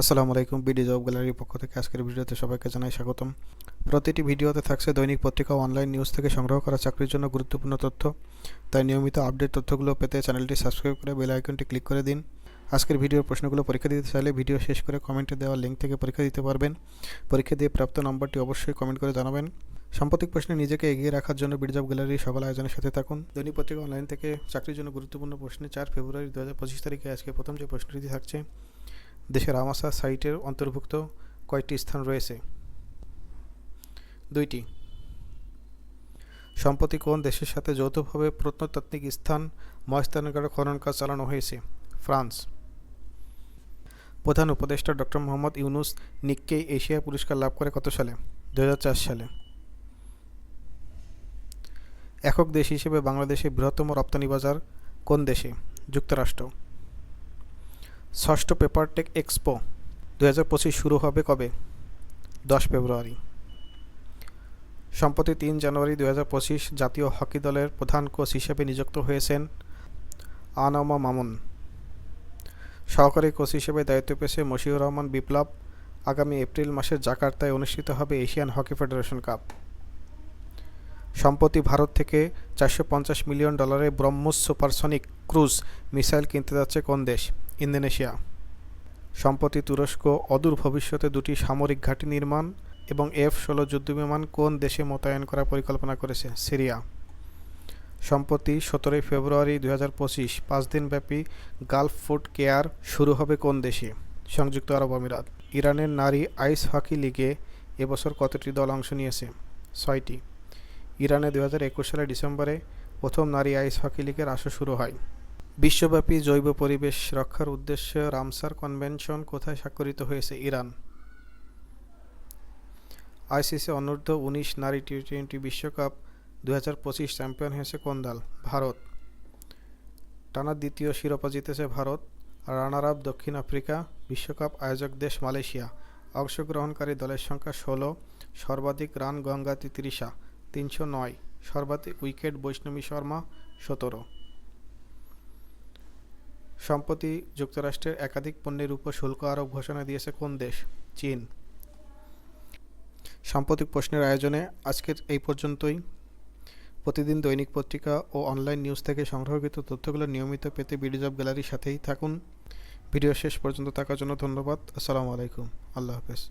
আসসালামু আলাইকুম। BD job গ্যালারির পক্ষ থেকে আজকের ভিডিওতে সবাইকে জানাই স্বাগতম। প্রতিটি ভিডিওতে থাকছে দৈনিক পত্রিকা ও অনলাইন নিউজ থেকে সংগ্রহ করা চাকরির জন্য গুরুত্বপূর্ণ তথ্য। তাই নিয়মিত আপডেট তথ্যগুলো পেতে চ্যানেলটি সাবস্ক্রাইব করে বেল আইকনটি ক্লিক করে দিন। আজকের ভিডিওর প্রশ্নগুলো পরীক্ষা দিতে চাইলে ভিডিও শেষ করে কমেন্টে দেওয়া লিঙ্ক থেকে পরীক্ষা দিতে পারবেন। পরীক্ষা দিয়ে প্রাপ্ত নম্বরটি অবশ্যই কমেন্ট করে জানাবেন। সাম্প্রতিক প্রশ্নে নিজেকে এগিয়ে রাখার জন্য বিডি জব গ্যালারির সকল আয়োজনের সাথে থাকুন। দৈনিক পত্রিকা অনলাইন থেকে চাকরির জন্য গুরুত্বপূর্ণ প্রশ্নে 4 ফেব্রুয়ারি 2025 তারিখে আজকে প্রথম যে প্রশ্নটি থাকছে, দেশের আমাসা সাইটের অন্তর্ভুক্ত কয়টি স্থান রয়েছে? 2টি। সম্প্রতি কোন দেশের সাথে যৌথভাবে প্রত্নতাত্ত্বিক স্থান মহাস্থানগড় খনন কাজ চালানো হয়েছে? ফ্রান্স। প্রধান উপদেষ্টা doctor Mohammad Yunus Nikkei Asia পুরস্কার লাভ করে কত সালে? 2004 সালে। একক দেশ হিসেবে বাংলাদেশের বৃহত্তম রপ্তানি বাজার কোন দেশে? যুক্তরাষ্ট্র। ষষ্ঠ পেপারটেক এক্সপো 2025 শুরু হবে কবে? 10 ফেব্রুয়ারি। সম্প্রতি 3 জানুয়ারি 2025 জাতীয় হকি দলের প্রধান কোচ হিসেবে নিযুক্ত হয়েছেন আনমা মামুন। সহকারী কোচ হিসেবে দায়িত্ব পেয়েছে মশিউর রহমান বিপ্লব। আগামী এপ্রিল মাসে জাকার্তায় অনুষ্ঠিত হবে এশিয়ান হকি ফেডারেশন কাপ। সম্প্রতি ভারত থেকে $450 million BrahMos supersonic cruise missile কিনতে যাচ্ছে কোন দেশ? ইন্দোনেশিয়া। সম্প্রতি তুরস্ক অদূর ভবিষ্যতে 2টি সামরিক ঘাঁটি নির্মাণ এবং F-16 যুদ্ধবিমান কোন দেশে মোতায়েন করার পরিকল্পনা করেছে? সিরিয়া। সম্প্রতি 17 ফেব্রুয়ারি 2025 5 দিনব্যাপী গালফ ফুড কেয়ার শুরু হবে কোন দেশে? সংযুক্ত আরব আমিরাত। ইরানের নারী আইস হকি লিগে এবছর কতটি দল অংশ নিয়েছে? 6টি। ইরানে 2021 সালের ডিসেম্বরে প্রথম নারী আইস হকি লিগের আসর শুরু হয়। বিশ্বব্যাপী জৈব পরিবেশ রক্ষার উদ্দেশ্যে রামসার কনভেনশন কোথায় স্বাক্ষরিত হয়েছে? ইরান। আইসিসি অনূর্ধ্ব 19 নারী টি-20 বিশ্বকাপ 2025 চ্যাম্পিয়ন হয়েছে কোন দল? ভারত। টানা দ্বিতীয় শিরোপা জিতেছে ভারত। রানার আপ দক্ষিণ আফ্রিকা। বিশ্বকাপ আয়োজক দেশ মালয়েশিয়া। অংশগ্রহণকারী দলের সংখ্যা 16। সর্বাধিক রান গঙ্গা তিতিরিসা 309। সর্বাধিক উইকেট বৈষ্ণবী শর্মা 17। সম্প্রতি যুক্তরাষ্ট্রের একাধিক পণ্যের উপর শুল্ক আরোপ ঘোষণা দিয়েছে কোন দেশ? চীন। সাম্প্রতিক প্রশ্নের আয়োজনে আজকের এই পর্যন্তই। প্রতিদিন দৈনিক পত্রিকা ও অনলাইন নিউজ থেকে সংগ্রহকৃত তথ্যগুলো নিয়মিত পেতে বিডি জব গ্যালারির সাথেই থাকুন। ভিডিও শেষ পর্যন্ত থাকার জন্য ধন্যবাদ। আসসালামু আলাইকুম। আল্লাহ হাফেজ।